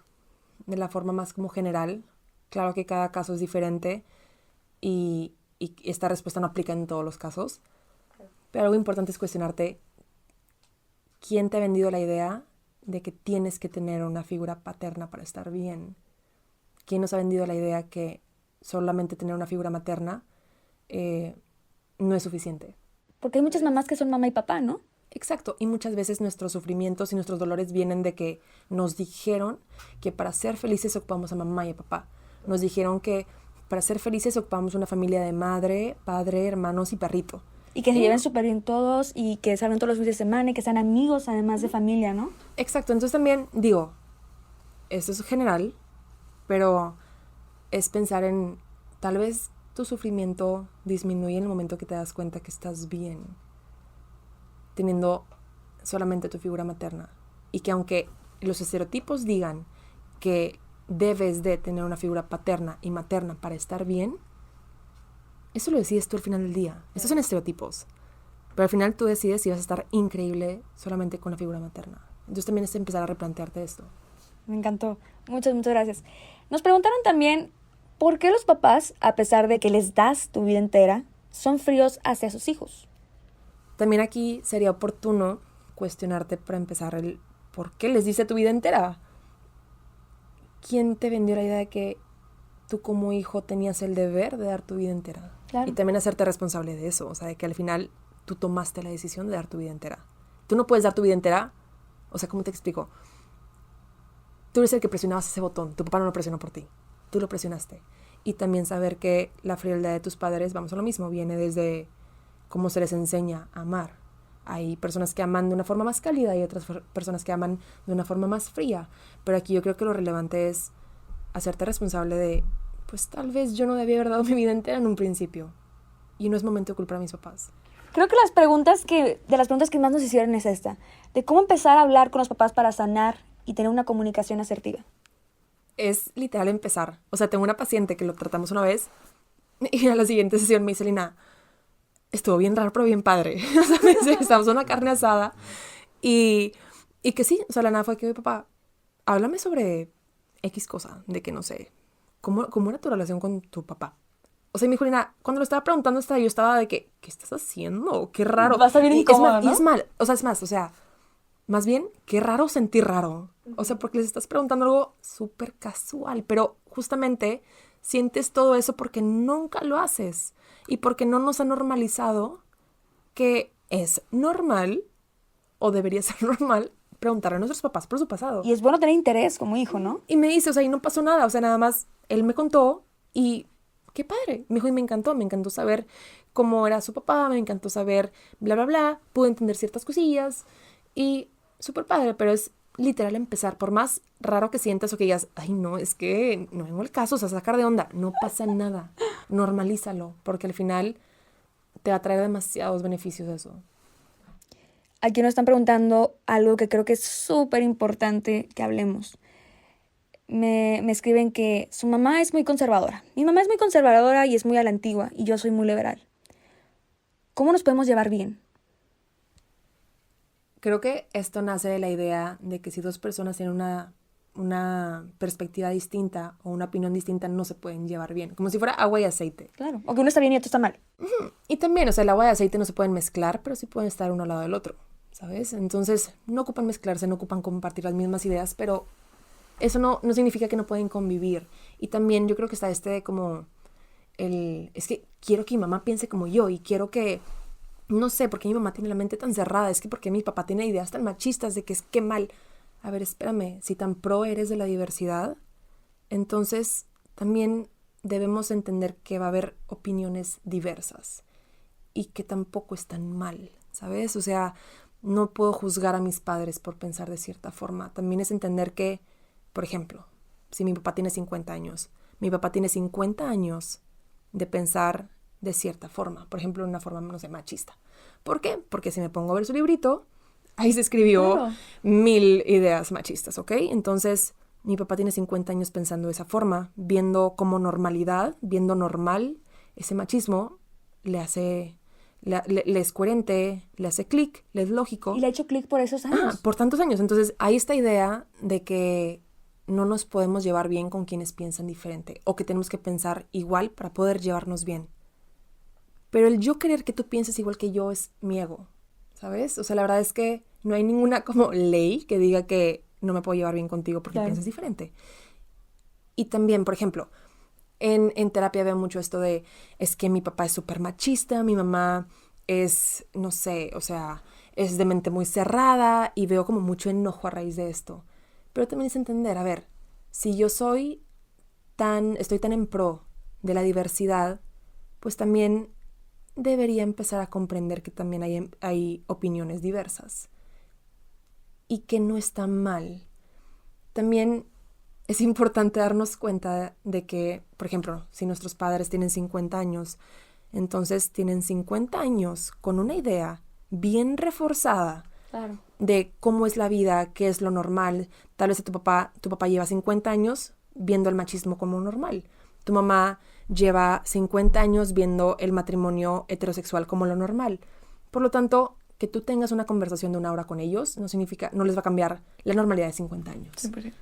de la forma más como general. Claro que cada caso es diferente y esta respuesta no aplica en todos los casos. Pero algo importante es cuestionarte quién te ha vendido la idea de que tienes que tener una figura paterna para estar bien. ¿Quién nos ha vendido la idea que solamente tener una figura materna no es suficiente? Porque hay muchas mamás que son mamá y papá, ¿no? Exacto, y muchas veces nuestros sufrimientos y nuestros dolores vienen de que nos dijeron que para ser felices ocupamos a mamá y a papá. Nos dijeron que para ser felices ocupamos una familia de madre, padre, hermanos y perrito. Y que se lleven súper bien todos y que salgan todos los fines de semana y que sean amigos además de familia, ¿no? Exacto, entonces también digo, esto es general, pero es pensar en tal vez tu sufrimiento disminuye en el momento que te das cuenta que estás bien teniendo solamente tu figura materna. Y que aunque los estereotipos digan que debes de tener una figura paterna y materna para estar bien, eso lo decides tú al final del día. Estos son estereotipos. Pero al final tú decides si vas a estar increíble solamente con la figura materna. Entonces también es empezar a replantearte esto. Me encantó. Muchas gracias. Nos preguntaron también, ¿por qué los papás, a pesar de que les das tu vida entera, son fríos hacia sus hijos? También aquí sería oportuno cuestionarte para empezar el por qué les diste tu vida entera. ¿Quién te vendió la idea de que tú como hijo tenías el deber de dar tu vida entera? Claro. Y también hacerte responsable de eso, o sea, de que al final tú tomaste la decisión de dar tu vida entera. Tú no puedes dar tu vida entera, o sea, ¿cómo te explico? Tú eres el que presionabas ese botón, tu papá no lo presionó por ti, tú lo presionaste. Y también saber que la frialdad de tus padres, vamos a lo mismo, viene desde cómo se les enseña a amar. Hay personas que aman de una forma más cálida y otras personas que aman de una forma más fría. Pero aquí yo creo que lo relevante es hacerte responsable de, pues tal vez yo no debía haber dado mi vida entera en un principio. Y no es momento de culpar a mis papás. Creo que de las preguntas que más nos hicieron es esta, de cómo empezar a hablar con los papás para sanar y tener una comunicación asertiva. Es literal empezar. O sea, tengo una paciente que lo tratamos una vez y a la siguiente sesión me dice, Lina, estuvo bien raro, pero bien padre. Estábamos en una carne asada y que sí, o sea, la nada fue que, oye, papá, háblame sobre X cosa, de que no sé, ¿cómo era tu relación con tu papá? O sea, mi hijo, Lina, cuando lo estaba preguntando, yo estaba de que, ¿qué estás haciendo? Qué raro. Va a salir incómoda, ¿no? Y es mal, o sea, más bien, qué raro sentir raro. O sea, porque les estás preguntando algo súper casual, pero justamente sientes todo eso porque nunca lo haces y porque no nos ha normalizado que es normal o debería ser normal preguntarle a nuestros papás por su pasado. Y es bueno tener interés como hijo, ¿no? Y me dice, o sea, y no pasó nada, o sea, nada más él me contó y qué padre. Me dijo, y me encantó saber cómo era su papá, me encantó saber bla, bla, bla, pude entender ciertas cosillas y súper padre, pero es literal empezar, por más raro que sientas o que digas, ay no, es que no vengo el caso, o sea, sacar de onda, no pasa nada, normalízalo, porque al final te va a traer demasiados beneficios eso. Aquí nos están preguntando algo que creo que es súper importante que hablemos. Me escriben que su mamá es muy conservadora. Mi mamá es muy conservadora y es muy a la antigua y yo soy muy liberal. ¿Cómo nos podemos llevar bien? Creo que esto nace de la idea de que si dos personas tienen una perspectiva distinta o una opinión distinta, no se pueden llevar bien. Como si fuera agua y aceite. Claro. O que uno está bien y otro está mal. Y también, o sea, el agua y aceite no se pueden mezclar, pero sí pueden estar uno al lado del otro, ¿sabes? Entonces, no ocupan mezclarse, no ocupan compartir las mismas ideas, pero eso no significa que no pueden convivir. Y también yo creo que está como es que quiero que mi mamá piense como yo y quiero que, no sé, porque mi mamá tiene la mente tan cerrada, es que porque mi papá tiene ideas tan machistas de que es que mal. A ver, espérame, si tan pro eres de la diversidad, entonces también debemos entender que va a haber opiniones diversas y que tampoco están mal, ¿sabes? O sea, no puedo juzgar a mis padres por pensar de cierta forma. También es entender que, por ejemplo, si mi papá tiene 50 años, mi papá tiene 50 años de pensar de cierta forma, por ejemplo, de una forma, no sé, machista. ¿Por qué? Porque si me pongo a ver su librito, ahí se escribió Claro. 1000 ideas machistas, ¿ok? Entonces, mi papá tiene 50 años pensando de esa forma, viendo como normalidad, viendo normal ese machismo, le es coherente, le hace clic, le es lógico. Y le ha hecho clic por esos años. Por tantos años. Entonces, hay esta idea de que no nos podemos llevar bien con quienes piensan diferente o que tenemos que pensar igual para poder llevarnos bien. Pero el yo querer que tú pienses igual que yo es mi ego, ¿sabes? O sea, la verdad es que no hay ninguna como ley que diga que no me puedo llevar bien contigo porque Claro. piensas diferente. Y también, por ejemplo, en terapia veo mucho esto de, es que mi papá es súper machista, mi mamá es, no sé, o sea, es de mente muy cerrada y veo como mucho enojo a raíz de esto. Pero también es entender, a ver, si yo estoy tan en pro de la diversidad, pues también debería empezar a comprender que también hay opiniones diversas y que no está mal. También es importante darnos cuenta de que, por ejemplo, si nuestros padres tienen 50 años, entonces tienen 50 años con una idea bien reforzada Claro. de cómo es la vida, qué es lo normal. Tal vez tu papá lleva 50 años viendo el machismo como normal. Tu mamá lleva 50 años viendo el matrimonio heterosexual como lo normal. Por lo tanto, que tú tengas una conversación de 1 hora con ellos no significa, no les va a cambiar la normalidad de 50 años. 100%.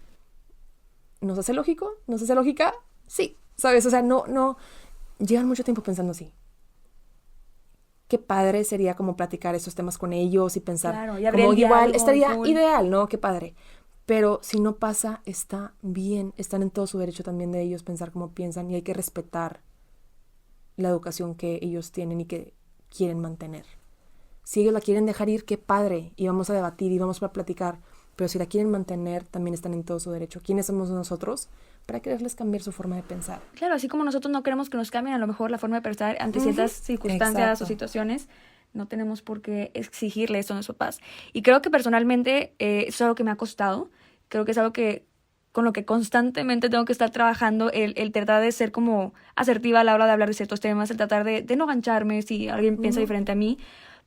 ¿Nos hace lógico? ¿Nos hace lógica? Sí, ¿sabes? O sea, no llevan mucho tiempo pensando así. Qué padre sería como platicar esos temas con ellos y pensar Claro, y habría como el igual, diálogo, estaría cool. ideal, ¿no? Qué padre. Pero si no pasa, está bien, están en todo su derecho también de ellos pensar como piensan y hay que respetar la educación que ellos tienen y que quieren mantener. Si ellos la quieren dejar ir, qué padre, y vamos a debatir y vamos a platicar, pero si la quieren mantener, también están en todo su derecho. ¿Quiénes somos nosotros para quererles cambiar su forma de pensar? Claro, así como nosotros no queremos que nos cambien a lo mejor la forma de pensar ante ciertas circunstancias Exacto. o situaciones, no tenemos por qué exigirle esto a nuestros papás. Y creo que personalmente eso es algo que me ha costado. Creo que es algo que con lo que constantemente tengo que estar trabajando, el tratar de ser como asertiva a la hora de hablar de ciertos temas, el tratar de no gancharme si alguien piensa diferente a mí.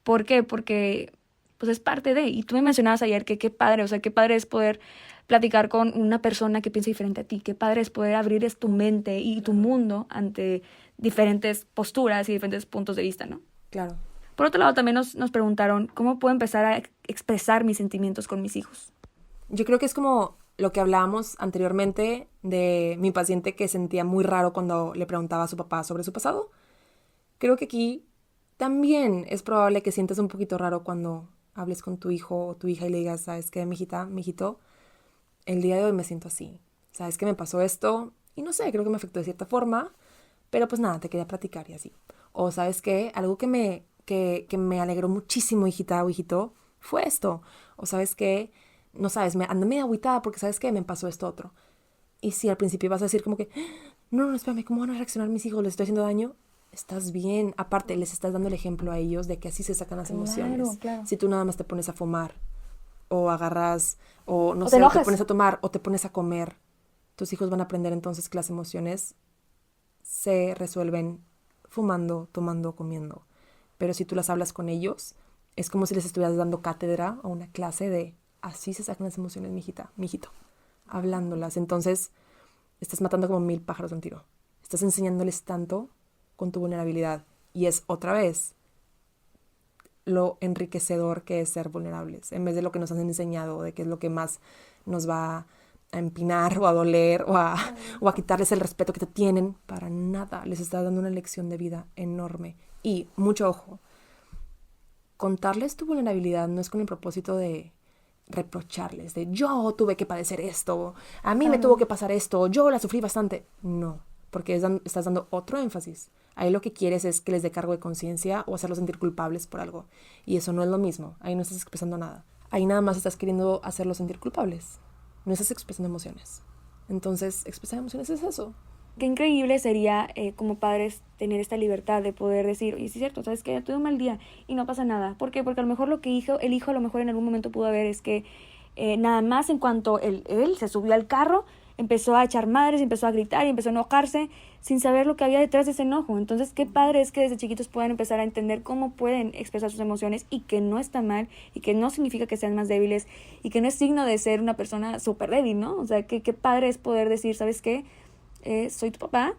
¿Por qué? Porque pues es parte de, y tú me mencionabas ayer que qué padre, o sea, qué padre es poder platicar con una persona que piensa diferente a ti, qué padre es poder abrir tu mente y tu mundo ante diferentes posturas y diferentes puntos de vista, ¿no? Claro. Por otro lado, también nos preguntaron, ¿cómo puedo empezar a expresar mis sentimientos con mis hijos? Yo creo que es como lo que hablábamos anteriormente de mi paciente que sentía muy raro cuando le preguntaba a su papá sobre su pasado. Creo que aquí también es probable que sientas un poquito raro cuando hables con tu hijo o tu hija y le digas, ¿sabes qué, mijito? El día de hoy me siento así. ¿Sabes qué me pasó esto? Y no sé, creo que me afectó de cierta forma, pero pues nada, te quería platicar y así. O ¿sabes qué? Algo que me alegró muchísimo, hijita o hijito, fue esto. O ¿sabes qué? No sabes, ando medio agüitada porque ¿sabes qué? Me pasó esto otro. Y si al principio vas a decir como que, no, espérame, ¿cómo van a reaccionar mis hijos? ¿Les estoy haciendo daño? Estás bien. Aparte, les estás dando el ejemplo a ellos de que así se sacan las emociones. Claro. Si tú nada más te pones a fumar, o agarras, o no O sé, te o te enojas. pones a tomar, o te pones a comer, tus hijos van a aprender entonces que las emociones se resuelven fumando, tomando, comiendo. Pero si tú las hablas con ellos, es como si les estuvieras dando cátedra o una clase de así se sacan las emociones, mijita, mijito, hablándolas. Entonces, estás matando como 1000 pájaros de un tiro. Estás enseñándoles tanto con tu vulnerabilidad. Y es otra vez lo enriquecedor que es ser vulnerables, en vez de lo que nos han enseñado, de que es lo que más nos va a empinar o a doler o a quitarles el respeto que te tienen. Para nada, les estás dando una lección de vida enorme. Y mucho ojo, contarles tu vulnerabilidad no es con el propósito de reprocharles, de yo tuve que padecer esto, a mí me tuvo que pasar esto, yo la sufrí bastante. No, porque estás dando otro énfasis. Ahí lo que quieres es que les dé cargo de conciencia o hacerlos sentir culpables por algo. Y eso no es lo mismo. Ahí no estás expresando nada. Ahí nada más estás queriendo hacerlos sentir culpables. No estás expresando emociones. Entonces, expresar emociones es eso. Qué increíble sería como padres tener esta libertad de poder decir, oye, sí es cierto, ¿sabes qué? Tuve un mal día y no pasa nada. ¿Por qué? Porque a lo mejor lo que el hijo a lo mejor en algún momento pudo ver es que nada más en cuanto él se subió al carro, empezó a echar madres, empezó a gritar y empezó a enojarse sin saber lo que había detrás de ese enojo. Entonces, qué padre es que desde chiquitos puedan empezar a entender cómo pueden expresar sus emociones y que no está mal y que no significa que sean más débiles y que no es signo de ser una persona súper débil, ¿no? O sea, qué padre es poder decir, ¿sabes qué? Soy tu papá,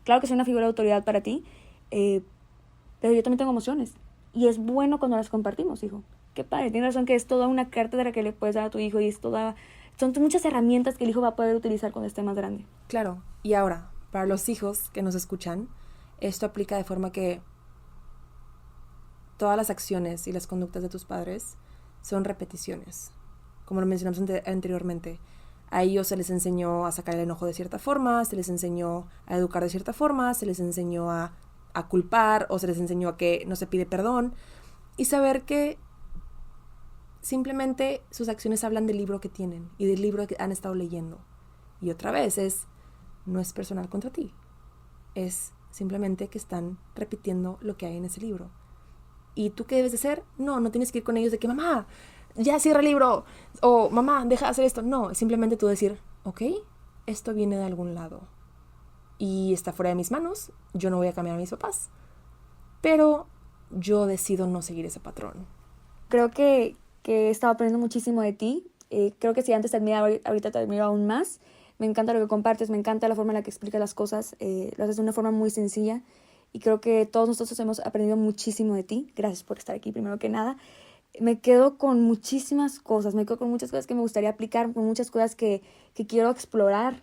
claro que soy una figura de autoridad para ti, pero yo también tengo emociones y es bueno cuando las compartimos, hijo. Qué padre, tienes razón que es toda una cátedra que le puedes dar a tu hijo y son muchas herramientas que el hijo va a poder utilizar cuando esté más grande. Claro, y ahora, para los hijos que nos escuchan, esto aplica de forma que todas las acciones y las conductas de tus padres son repeticiones, como lo mencionamos anteriormente. A ellos se les enseñó a sacar el enojo de cierta forma, se les enseñó a educar de cierta forma, se les enseñó a culpar o se les enseñó a que no se pide perdón. Y saber que simplemente sus acciones hablan del libro que tienen y del libro que han estado leyendo. Y otra vez no es personal contra ti. Es simplemente que están repitiendo lo que hay en ese libro. ¿Y tú qué debes de hacer? No tienes que ir con ellos de que mamá, ya cierra el libro, o mamá, deja de hacer esto. No, es simplemente tú decir, ok, esto viene de algún lado y está fuera de mis manos, yo no voy a cambiar a mis papás, pero yo decido no seguir ese patrón. Creo que he estado aprendiendo muchísimo de ti. Creo que si antes te admiraba, ahorita te admiro aún más. Me encanta lo que compartes, me encanta la forma en la que explicas las cosas, lo haces de una forma muy sencilla y creo que todos nosotros hemos aprendido muchísimo de ti. Gracias por estar aquí, primero que nada. Me quedo con muchísimas cosas, me quedo con muchas cosas que me gustaría aplicar, con muchas cosas que quiero explorar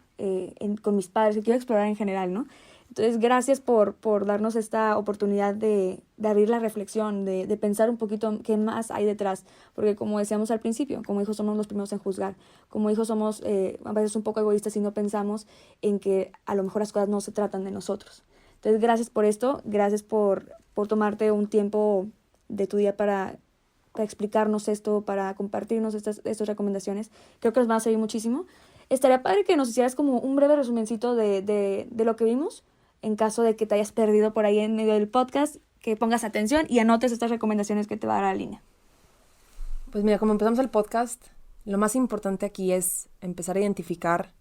con mis padres, que quiero explorar en general, ¿no? Entonces, gracias por darnos esta oportunidad de abrir la reflexión, de pensar un poquito qué más hay detrás, porque como decíamos al principio, como hijos somos los primeros en juzgar, como hijos somos a veces un poco egoístas y no pensamos en que a lo mejor las cosas no se tratan de nosotros. Entonces, gracias por esto, gracias por tomarte un tiempo de tu día para explicarnos esto, para compartirnos estas recomendaciones. Creo que nos van a servir muchísimo. Estaría padre que nos hicieras como un breve resumencito de lo que vimos, en caso de que te hayas perdido por ahí en medio del podcast, que pongas atención y anotes estas recomendaciones que te va a dar la línea. Pues mira, como empezamos el podcast, lo más importante aquí es empezar a identificar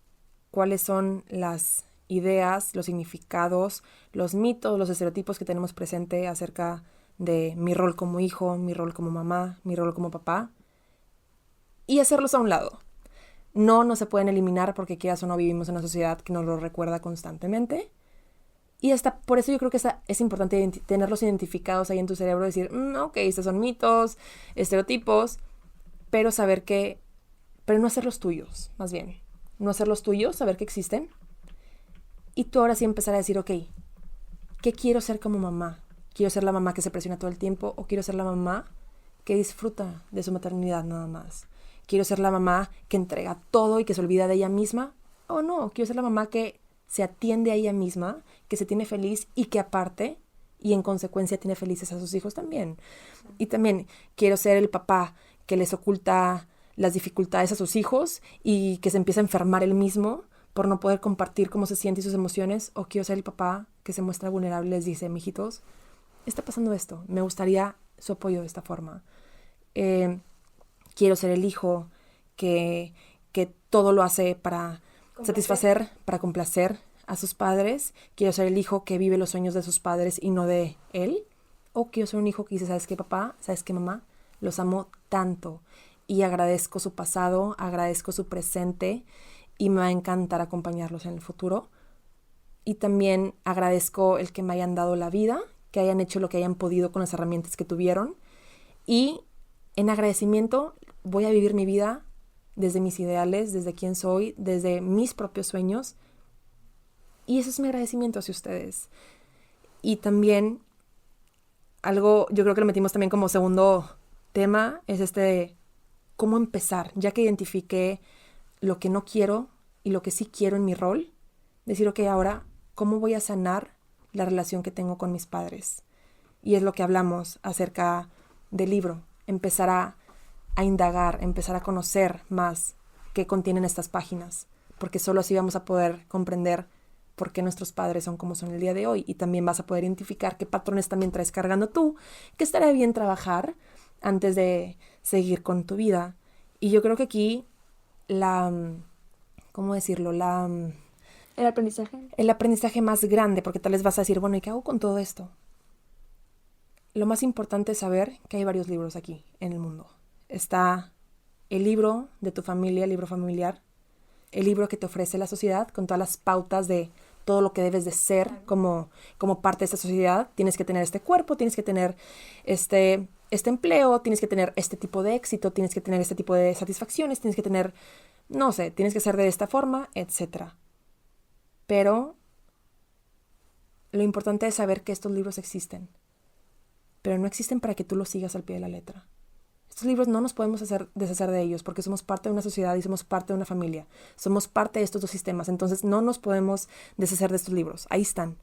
cuáles son las ideas, los significados, los mitos, los estereotipos que tenemos presente acerca de mi rol como hijo, mi rol como mamá, mi rol como papá, y hacerlos a un lado. No se pueden eliminar porque quieras o no vivimos en una sociedad que nos lo recuerda constantemente. Y por eso yo creo que es importante tenerlos identificados ahí en tu cerebro, decir, ok, estos son mitos, estereotipos, pero pero no hacerlos tuyos, más bien. No hacerlos tuyos, saber que existen. Y tú ahora sí empezar a decir, ok, ¿qué quiero ser como mamá? ¿Quiero ser la mamá que se presiona todo el tiempo o quiero ser la mamá que disfruta de su maternidad nada más? ¿Quiero ser la mamá que entrega todo y que se olvida de ella misma? ¿O no? ¿Quiero ser la mamá que se atiende a ella misma, que se tiene feliz y que aparte y en consecuencia tiene felices a sus hijos también? Y también quiero ser el papá que les oculta las dificultades a sus hijos y que se empieza a enfermar él mismo por no poder compartir cómo se siente y sus emociones, o quiero ser el papá que se muestra vulnerable y les dice, mijitos, está pasando esto, me gustaría su apoyo de esta forma. Quiero ser el hijo que todo lo hace para satisfacer, para complacer a sus padres. Quiero ser el hijo que vive los sueños de sus padres y no de él. O quiero ser un hijo que dice, ¿sabes qué, papá? ¿Sabes qué, mamá? Los amo tanto y agradezco su pasado, agradezco su presente y me va a encantar acompañarlos en el futuro. Y también agradezco el que me hayan dado la vida, que hayan hecho lo que hayan podido con las herramientas que tuvieron. Y en agradecimiento voy a vivir mi vida desde mis ideales, desde quién soy, desde mis propios sueños. Y ese es mi agradecimiento hacia ustedes. Y también algo, yo creo que lo metimos también como segundo tema, es cómo empezar, ya que identifiqué lo que no quiero y lo que sí quiero en mi rol, decir, ok, ahora, ¿cómo voy a sanar la relación que tengo con mis padres? Y es lo que hablamos acerca del libro, empezar a indagar, empezar a conocer más qué contienen estas páginas, porque solo así vamos a poder comprender por qué nuestros padres son como son el día de hoy, y también vas a poder identificar qué patrones también traes cargando tú, que estaría bien trabajar antes de seguir con tu vida. Y yo creo que aquí ¿cómo decirlo? ¿El aprendizaje? El aprendizaje más grande, porque tal vez vas a decir, bueno, ¿y qué hago con todo esto? Lo más importante es saber que hay varios libros aquí en el mundo. Está el libro de tu familia, el libro familiar, el libro que te ofrece la sociedad con todas las pautas de todo lo que debes de ser como parte de esta sociedad. Tienes que tener este cuerpo, tienes que tener este empleo, tienes que tener este tipo de éxito, tienes que tener este tipo de satisfacciones, tienes que tener, no sé, tienes que ser de esta forma, etc. Pero lo importante es saber que estos libros existen, pero no existen para que tú los sigas al pie de la letra. Estos libros no nos podemos deshacer de ellos porque somos parte de una sociedad y somos parte de una familia. Somos parte de estos dos sistemas, entonces no nos podemos deshacer de estos libros. Ahí están.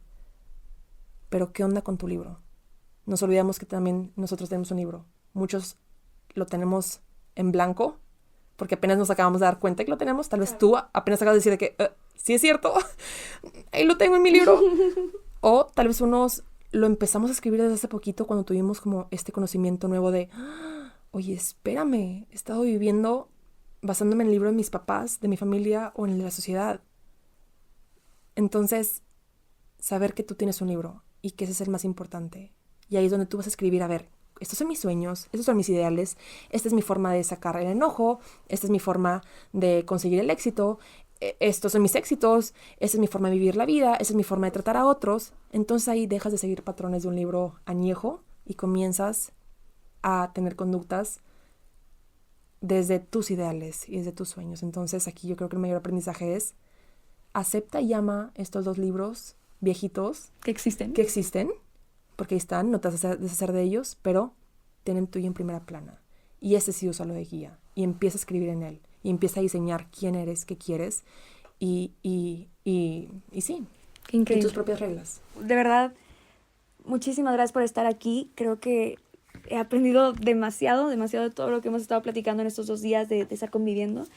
Pero ¿qué onda con tu libro? Nos olvidamos que también nosotros tenemos un libro. Muchos lo tenemos en blanco porque apenas nos acabamos de dar cuenta que lo tenemos. Tal vez tú apenas acabas de decir de que sí es cierto, ahí lo tengo en mi libro. O tal vez unos lo empezamos a escribir desde hace poquito cuando tuvimos como este conocimiento nuevo de oye, espérame, he estado viviendo basándome en el libro de mis papás, de mi familia o en el de la sociedad. Entonces, saber que tú tienes un libro y que ese es el más importante. Y ahí es donde tú vas a escribir, a ver, estos son mis sueños, estos son mis ideales, esta es mi forma de sacar el enojo, esta es mi forma de conseguir el éxito, estos son mis éxitos, esta es mi forma de vivir la vida, esta es mi forma de tratar a otros. Entonces ahí dejas de seguir patrones de un libro añejo y comienzas a tener conductas desde tus ideales y desde tus sueños. Entonces aquí yo creo que el mayor aprendizaje es acepta y ama estos dos libros viejitos que existen, porque ahí están, no te vas a deshacer de ellos, pero tienen tuyo en primera plana. Y ese sí úsalo de guía y empieza a escribir en él y empieza a diseñar quién eres, qué quieres y sí, qué increíble. Y tus propias reglas. De verdad, muchísimas gracias por estar aquí. Creo que he aprendido demasiado de todo lo que hemos estado platicando en estos 2 días de estar conviviendo.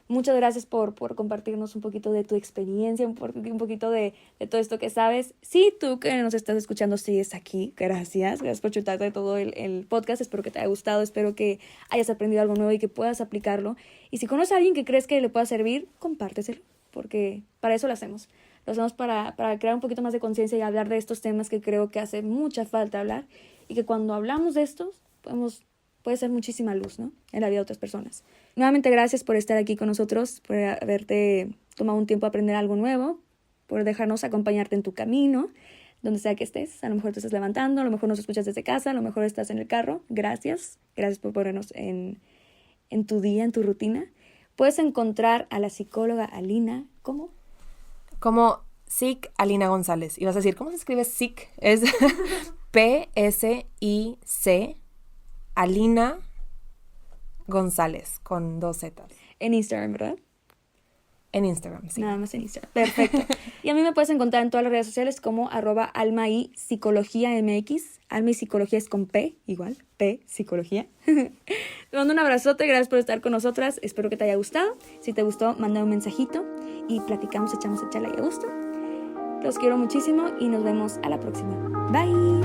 Muchas gracias por compartirnos un poquito de tu experiencia, un poquito de todo esto que sabes. Sí, tú que nos estás escuchando sigues aquí, gracias por chutarte todo el podcast. Espero que te haya gustado, espero que hayas aprendido algo nuevo y que puedas aplicarlo. Y si conoces a alguien que crees que le pueda servir, compárteselo, porque para eso lo hacemos. Lo hacemos para crear un poquito más de conciencia y hablar de estos temas que creo que hace mucha falta hablar, y que cuando hablamos de estos puede ser muchísima luz, ¿no?, en la vida de otras personas. Nuevamente gracias por estar aquí con nosotros, por haberte tomado un tiempo a aprender algo nuevo, por dejarnos acompañarte en tu camino, donde sea que estés. A lo mejor te estás levantando, a lo mejor nos escuchas desde casa, a lo mejor estás en el carro. Gracias por ponernos en tu día, en tu rutina. Puedes encontrar a la psicóloga Alina, ¿cómo? Como Psic Alina González. Y vas a decir, ¿cómo se escribe Psic? Es P-S-I-C Alina González, con 2 Zetas. En Instagram, ¿verdad? En Instagram, sí. Nada más en Instagram. Perfecto. Y a mí me puedes encontrar en todas las redes sociales como @alma y psicología mx. Alma y psicología es con P, igual, P, psicología. Te mando un abrazote, gracias por estar con nosotras. Espero que te haya gustado. Si te gustó, manda un mensajito y platicamos, echamos a charla y a gusto. Los quiero muchísimo y nos vemos a la próxima. Bye.